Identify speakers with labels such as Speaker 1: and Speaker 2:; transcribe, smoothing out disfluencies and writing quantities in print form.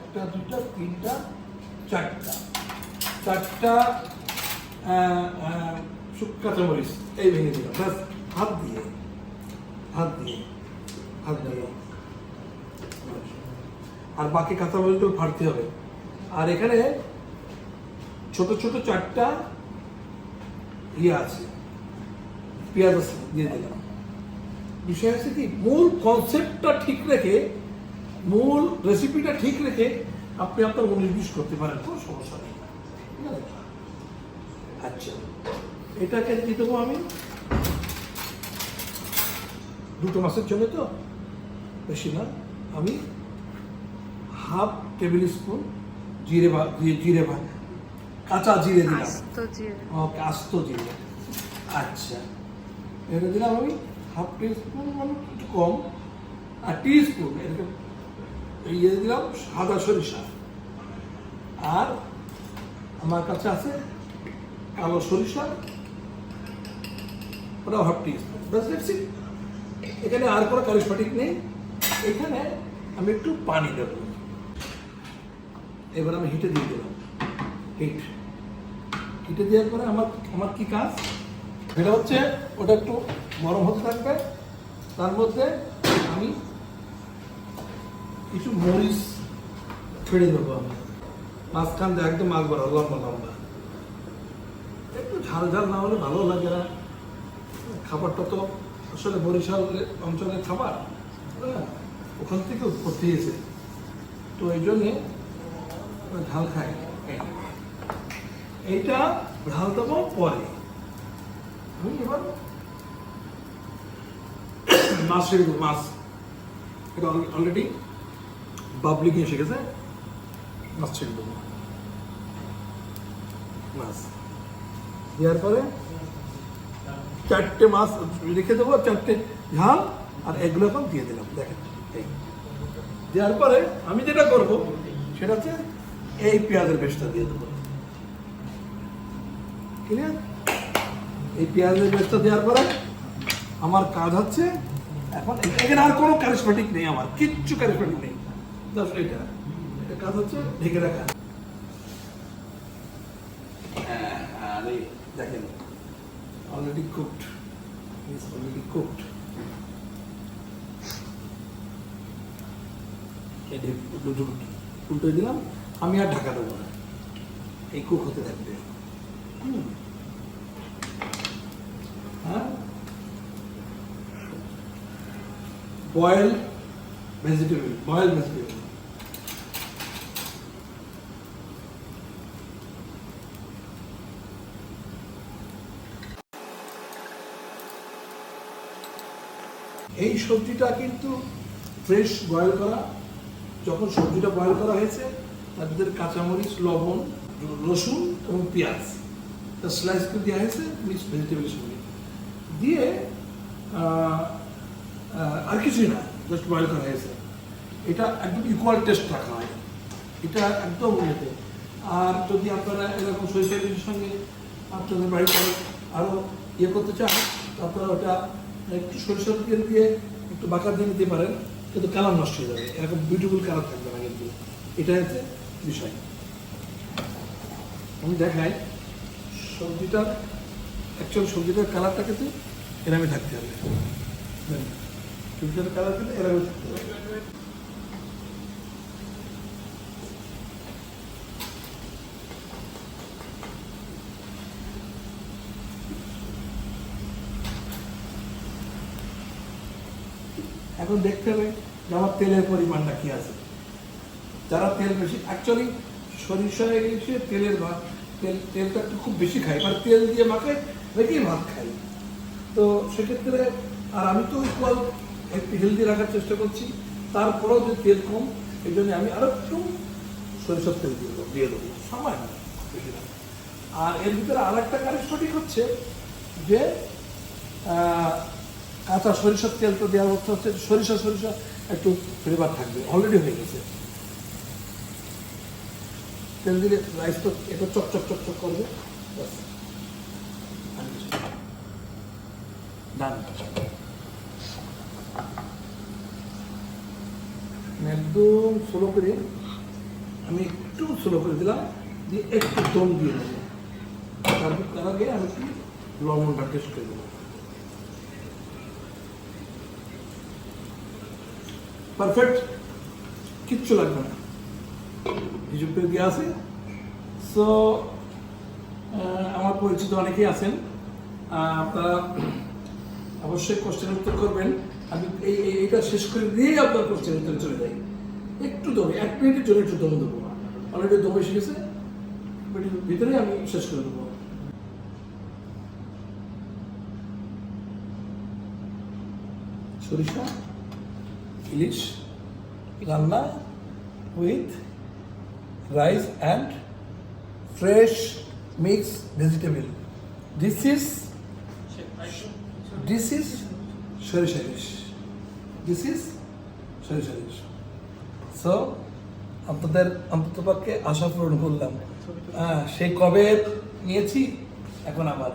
Speaker 1: একটা, দুটা, তিনটা, চারটা, চারটা কাঁচামরিচ এই ভেঙে দিলাম, ব্যাস হাত দিয়ে হাত দিয়ে হাত দিয়ে। আর বাকি কাঁচামরিচগুলো ফাড়তে হবে। আর এখানে ছোট ছোট চারটা ইয়ে আছে, পেঁয়াজ আছে, দিয়ে দিলাম। বিষয় আছে কি, মূল কনসেপ্টটা ঠিক রেখে, মূল রেসিপিটা ঠিক রেখে আপনি আপনার 19-20 করতে পারেন, কোনো সমস্যা নেই। ঠিক আছে? আচ্ছা, এটাকে দিয়ে দেবো আমি দুটো মাছের জন্য, তো বেশি না, আমি হাফ টেবিল স্পুন জিরে কাঁচা জিরে দিলাম, ওকে, আস্ত জিরে। আচ্ছা, এটা দিলাম আমি হাফ টি স্পুন, মানে একটু কম, আর টি স্পুন এরকম ইয়ে দিলাম সাদা সরিষা। আর আমার কাছে আছে কালো সরিষা, ওটাও হাফ টি স্পুন। ব্যাস, দেখছি এখানে আর কোনো কারিশমাটিক নেই। এখানে আমি একটু পানি দেবো। এবার আমি হিটে দিয়ে দিলাম। হিটে দেওয়ার পরে আমার কি কাজ, এটা হচ্ছে ওটা একটু গরম হতে থাকবে, তার মধ্যে আমি কিছু মরিচ ছেড়ে দেবো। আমি মাঝখান দিয়ে একদম মাছ বড় লম্বা লম্বা, একটু ঝাল ঝাল না হলে ভালো লাগে না। খাবারটা তো আসলে বরিশাল অঞ্চলের খাবার, হ্যাঁ, ওখান থেকে উৎপত্তি হয়েছে, তো এই জন্যে ঝাল খায়। এইটা ঝাল দেবো পরে। আমি এবার মাছ ছেড়ে দেবো। মাছ এটা অলরেডি বাবলি গিয়ে শিখেছে, মাছ ছেড়ে দেবো। মাছ দেওয়ার পরে চারটে মাছ রেখে দেবো, চারটে ঝাল, আর এগুলো এখন দিয়ে দিলাম। দেখেন, দেওয়ার পরে আমি যেটা করবো সেটা হচ্ছে এই পেঁয়াজের পেস্টটা দিয়ে দেবো। ক্লিয়ার? এই পেঁয়াজের পেস্টটা দেওয়ার পরে আমার কাজ হচ্ছে এখন, এখানে আর কোনো কারিশমাটিক নেই, আমার কিচ্ছু কারিশমাটিক নেই। জাস্ট এটা কাজ হচ্ছে ঢেকে রাখা। আরে দেখেন, already cooked, is already cooked. উল্টে দিলাম, আমি আর ঢাকা দেবো না, এই কুক হতে থাকবে। হ্যাঁ, বয়েল ভেজিটেবল, এই সবজিটা কিন্তু ফ্রেশ বয়েল করা। যখন সবজিটা বয়েল করা হয়েছে, তার ভিতরে কাঁচামরিচ, লবণ, রসুন এবং পেঁয়াজ স্লাইস করে দেওয়া হয়েছে মিক্সড ভেজিটেবলের সঙ্গে দিয়ে, আর কিছুই না, জাস্ট বয়েল করা হয়েছে। এটা একদম ইকুয়াল টেস্ট রাখা হয়, এটা একদম ইয়েতে। আর যদি আপনারা এরকম সরিষা ইলিশের সঙ্গে আপনাদের বাড়িতে আরও ইয়ে করতে চান, আপনারা ওটা একটু সরিষার তেল দিয়ে একটু বাঁকা দিয়ে নিতে পারেন, কিন্তু কালার নষ্ট হয়ে যাবে, এরকম বিউটিফুল কালার থাকবে না কিন্তু। এটা হচ্ছে বিষয়। আমি দেখাই সবজিটার, অ্যাকচুয়াল সবজিটার কালারটা কিন্তু এরকমই থাকতে হবে। সবজিটার কালার কিন্তু এরকমই থাকতে হবে। এখন দেখতে হবে যে আমার তেলের পরিমাণটা কি আছে। যারা তেল বেশি, অ্যাকচুয়ালি সরিষা ইলিশে তেলের ভাত, তেলটা একটু খুব বেশি খাই, মানে তেল দিয়ে মাখাই রেখেই ভাত খাই। তো সেক্ষেত্রে, আর আমি তো ইকুয়াল একটু হেলদি রাখার চেষ্টা করছি, তারপরেও যে তেল কম, এই জন্য আমি আরো একটু সরিষার তেল দিয়ে দেবো, সময় না বেশি না। আর এর ভিতরে আর একটা কারিশমাটিক হচ্ছে যে কাঁচা সরিষার তেল তো দেওয়ার অর্থ হচ্ছে সরিষা একটু ফ্লেভার থাকবে, অলরেডি হয়ে গেছে। তেল দিলে রাইস তো এটা চকচক করবে, ব্যাস ডান। একদম স্লো করে আমি একটু স্লো করে দিলাম, দিয়ে একটু দম দিয়ে দেবো। তার আগে আমি কি লবণটা টেস্ট করে দেবো। পারফেক্ট, কিচ্ছু লাগবে না, হিসেব করে দেওয়া আছে। সো আমার পরিচিত অনেকেই আছেন, আপনারা অবশ্যই কোশ্চেন উত্তর করবেন। আমি এইটা শেষ করে দিয়েই আপনার কোশ্চেন উত্তরে চলে যাই। একটু দমে 1 মিনিটের জন্য একটু দম দেবো, অলরেডি দম এসে গেছে, ভিতরে আমি শেষ করে দেবো। সরিষা ইলিশ রান্না with rice and fresh mix vegetable. This is সরিষা ইলিশ, দিস ইজ সরিষা ইলিশ। সো আপনাদের অন্ততপক্ষে আশা পূরণ করলাম। সেই কবে নিয়েছি, এখন আবার